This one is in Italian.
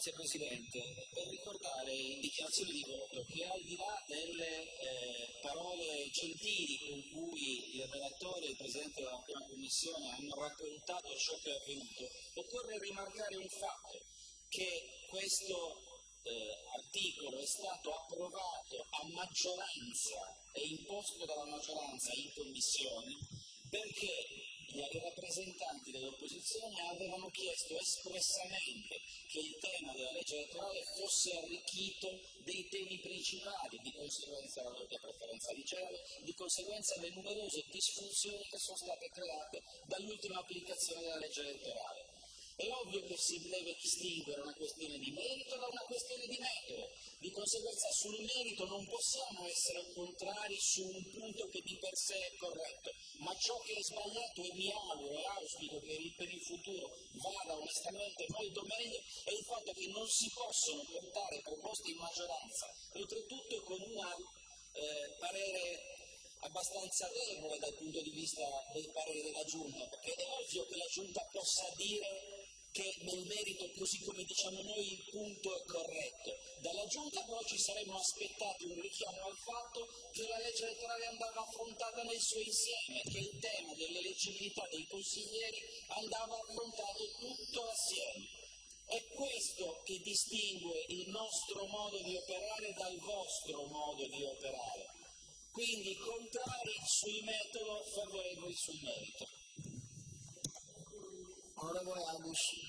Grazie Presidente. Per ricordare in dichiarazione di voto che al di là delle parole gentili con cui il relatore e il Presidente della prima Commissione hanno raccontato ciò che è avvenuto, occorre rimarcare un fatto, che questo articolo è stato approvato a maggioranza e imposto dalla maggioranza in Commissione perché gli rappresentanti dell'opposizione avevano chiesto espressamente che il tema della legge elettorale fosse arricchito dei temi principali, di conseguenza la doppia preferenza di genere, di conseguenza le numerose disfunzioni che sono state create dall'ultima applicazione della legge elettorale. È ovvio che si deve distinguere una questione di merito da una questione di metodo, di conseguenza sul merito non possiamo essere contrari su un punto che di per sé è corretto, ma ciò che è sbagliato e mi auguro e auspico che per il futuro vada onestamente molto meglio è il fatto che non si possono portare proposte in maggioranza, oltretutto con un parere abbastanza debole dal punto di vista del parere della Giunta, perché è ovvio che la Giunta possa dire che nel merito, così come diciamo noi, il punto è corretto. Dalla Giunta però ci saremmo aspettati un richiamo al fatto che la legge elettorale andava affrontata nel suo insieme, che il tema dell'eleggibilità dei consiglieri andava affrontato tutto assieme. È questo che distingue il nostro modo di operare dal vostro modo di operare. Quindi contrari sul metodo, favorevoli sul merito. Onorevole Agus.